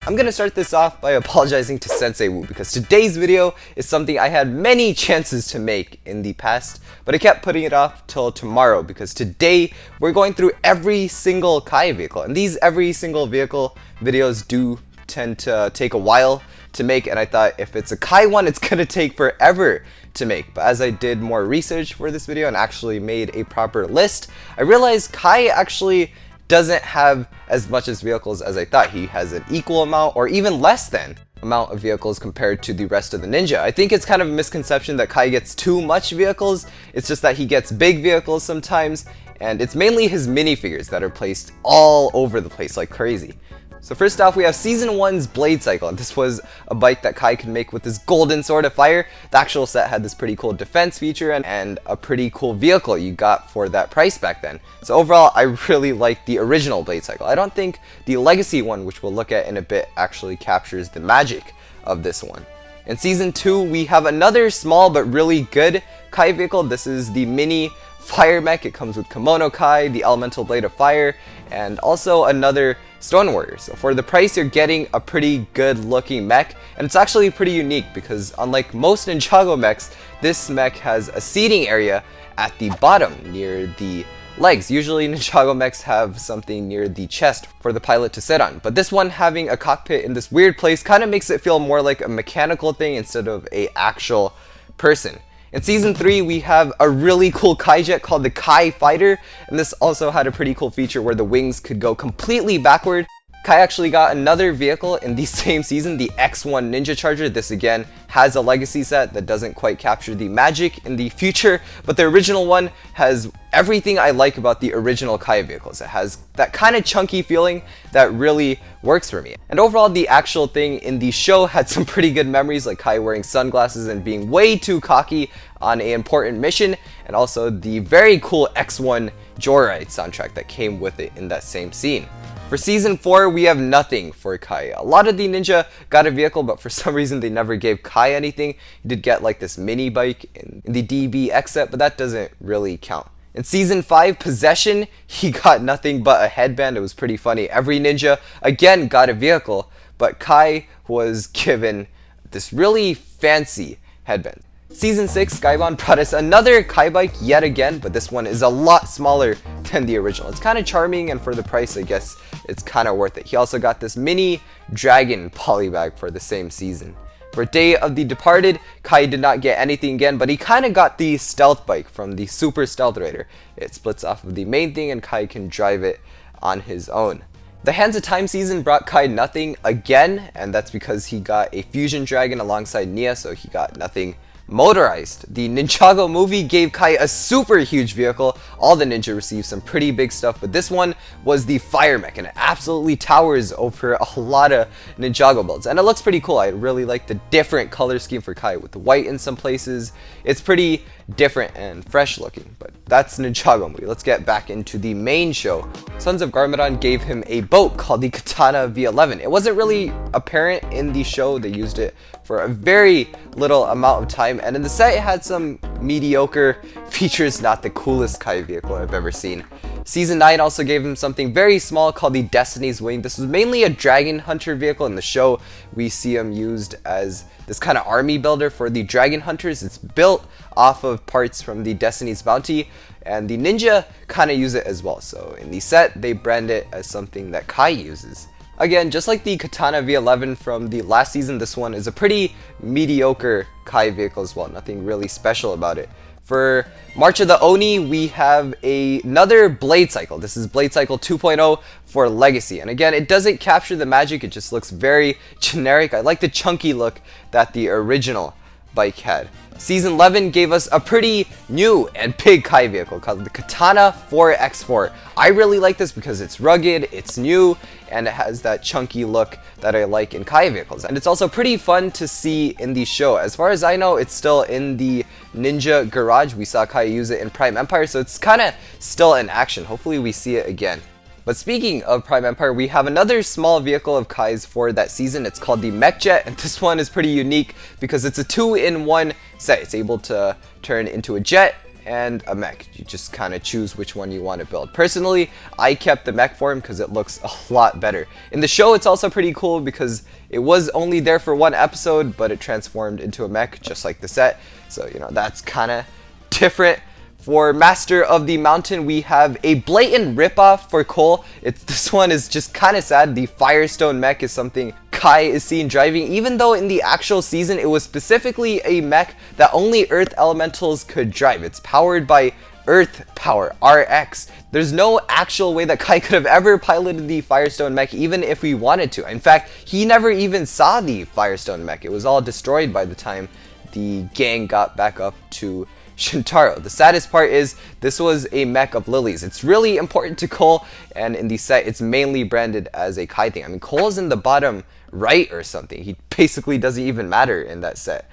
I'm gonna start this off by apologizing to Sensei Wu because today's video is something I had many chances to make in the past, but I kept putting it off till tomorrow because today we're going through every single Kai vehicle, and these every single vehicle videos do tend to take a while to make, and I thought if it's a Kai one it's gonna take forever to make. But as I did more research for this video and actually made a proper list, I realized Kai actually doesn't have as much as vehicles as I thought. He has an equal amount or even less than amount of vehicles compared to the rest of the ninja. I think it's kind of a misconception that Kai gets too much vehicles. It's just that he gets big vehicles sometimes, and it's mainly his minifigures that are placed all over the place like crazy. So first off, we have Season 1's Blade Cycle. This was a bike that Kai could make with his golden sword of fire. The actual set had this pretty cool defense feature and a pretty cool vehicle you got for that price back then. So overall, I really like the original Blade Cycle. I don't think the Legacy one, which we'll look at in a bit, actually captures the magic of this one. In Season 2, we have another small but really good Kai vehicle. This is the mini Fire Mech. It comes with Kimono Kai, the Elemental Blade of Fire, and also another Stone Warrior. So for the price, you're getting a pretty good looking mech, and it's actually pretty unique because unlike most Ninjago mechs, this mech has a seating area at the bottom near the legs. Usually Ninjago mechs have something near the chest for the pilot to sit on, but this one having a cockpit in this weird place kind of makes it feel more like a mechanical thing instead of an actual person. In Season 3, we have a really cool Kai Jet called the Kai Fighter, and this also had a pretty cool feature where the wings could go completely backward. Kai actually got another vehicle in the same season, the X1 Ninja Charger. This again has a legacy set that doesn't quite capture the magic in the future, but the original one has everything I like about the original Kai vehicles. It has that kind of chunky feeling that really works for me. And overall, the actual thing in the show had some pretty good memories, like Kai wearing sunglasses and being way too cocky on an important mission, and also the very cool X1 Joyride soundtrack that came with it in that same scene. For Season 4, we have nothing for Kai. A lot of the ninja got a vehicle, but for some reason they never gave Kai anything. He did get like this mini bike in the DBX set, but that doesn't really count. In Season 5, Possession, he got nothing but a headband. It was pretty funny. Every ninja, again, got a vehicle, but Kai was given this really fancy headband. Season 6, Skyvan brought us another Kai bike yet again, but this one is a lot smaller than the original. It's kind of charming, and for the price, I guess it's kind of worth it. He also got this mini dragon polybag for the same season. For Day of the Departed, Kai did not get anything again, but he kind of got the stealth bike from the Super Stealth Raider. It splits off of the main thing, and Kai can drive it on his own. The Hands of Time season brought Kai nothing again, and that's because he got a fusion dragon alongside Nia, so he got nothing motorized. The Ninjago movie gave Kai a super huge vehicle. All the ninja received some pretty big stuff, but this one was the Fire Mech, and it absolutely towers over a lot of Ninjago builds, and it looks pretty cool. I really like the different color scheme for Kai with the white in some places. It's pretty different and fresh looking, but that's Ninjago movie. Let's get back into the main show. Sons of Garmadon gave him a boat called the Katana V11. It wasn't really apparent in the show. They used it for a very little amount of time, and in the set it had some mediocre features, not the coolest Kai vehicle I've ever seen. Season 9 also gave him something very small called the Destiny's Wing. This was mainly a dragon hunter vehicle. In the show, we see him used as this kind of army builder for the dragon hunters. It's built off of parts from the Destiny's Bounty, and the ninja kind of use it as well. So in the set, they brand it as something that Kai uses. Again, just like the Katana V11 from the last season, this one is a pretty mediocre Kai vehicle as well. Nothing really special about it. For March of the Oni, we have another Blade Cycle. This is Blade Cycle 2.0 for Legacy. And again, it doesn't capture the magic. It just looks very generic. I like the chunky look that the original bike had. Season 11 gave us a pretty new and big Kai vehicle called the Katana 4x4. I really like this because it's rugged, it's new, and it has that chunky look that I like in Kai vehicles. And it's also pretty fun to see in the show. As far as I know, it's still in the Ninja Garage. We saw Kai use it in Prime Empire, so it's kind of still in action. Hopefully we see it again. But speaking of Prime Empire, we have another small vehicle of Kai's for that season. It's called the Mecha Jet, and this one is pretty unique because it's a 2-in-1 set. It's able to turn into a jet and a mech. You just kind of choose which one you want to build. Personally, I kept the mech form because it looks a lot better. In the show, it's also pretty cool because it was only there for one episode, but it transformed into a mech just like the set. So, you know, that's kind of different. For Master of the Mountain, we have a blatant ripoff for Cole. This one is just kind of sad. The Firestone Mech is something Kai is seen driving, even though in the actual season it was specifically a mech that only Earth Elementals could drive. It's powered by Earth Power, RX. There's no actual way that Kai could have ever piloted the Firestone Mech, even if we wanted to. In fact, he never even saw the Firestone Mech. It was all destroyed by the time the gang got back up to Shintaro. The saddest part is this was a mech of lilies. It's really important to Cole, and in the set it's mainly branded as a Kai thing. I mean, Cole's in the bottom right or something. He basically doesn't even matter in that set.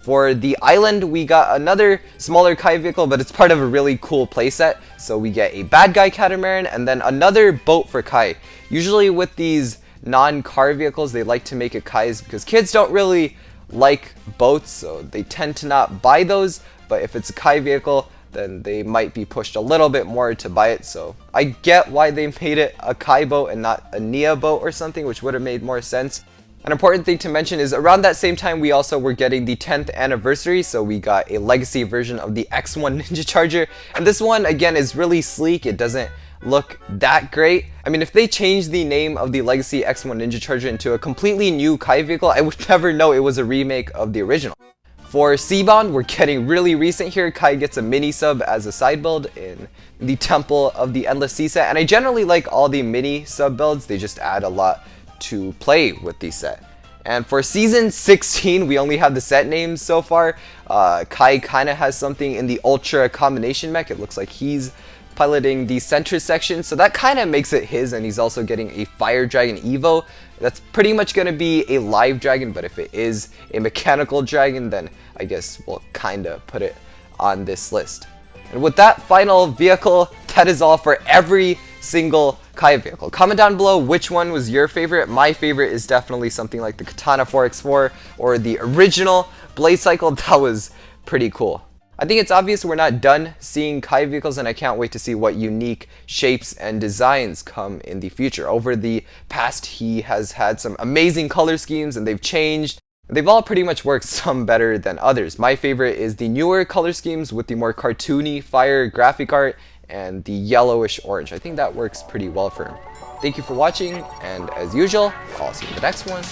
For the island, we got another smaller Kai vehicle, but it's part of a really cool playset. So we get a bad guy Catamaran and then another boat for Kai. Usually with these non-car vehicles, they like to make it Kais because kids don't really like boats, so they tend to not buy those. But if it's a Kai vehicle, then they might be pushed a little bit more to buy it. So I get why they made it a Kai boat and not a Nia boat or something, which would have made more sense. An important thing to mention is around that same time we also were getting the 10th anniversary, so we got a legacy version of the X1 Ninja Charger, and this one again is really sleek. It doesn't look that great. I mean, if they changed the name of the legacy X1 Ninja Charger into a completely new Kai vehicle, I would never know it was a remake of the original. For Seabound, we're getting really recent here. Kai gets a mini sub as a side build in the Temple of the Endless Sea set, and I generally like all the mini sub builds. They just add a lot to play with the set. And for season 16, we only have the set names so far. Kai kind of has something in the Ultra Combination Mech. It looks like he's piloting the center section, so that kind of makes it his, and he's also getting a Fire Dragon Evo. That's pretty much going to be a live dragon, but if it is a mechanical dragon, then I guess we'll kind of put it on this list. And with that final vehicle, that is all for every single Kai vehicle. Comment down below which one was your favorite. My favorite is definitely something like the Katana 4x4 or the original Blaze Cycle. That was pretty cool. I think it's obvious we're not done seeing Kai vehicles, and I can't wait to see what unique shapes and designs come in the future. Over the past, he has had some amazing color schemes, and they've changed. They've all pretty much worked, some better than others. My favorite is the newer color schemes with the more cartoony fire graphic art and the yellowish orange. I think that works pretty well for him. Thank you for watching, and as usual, I'll see you in the next one.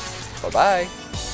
Bye-bye.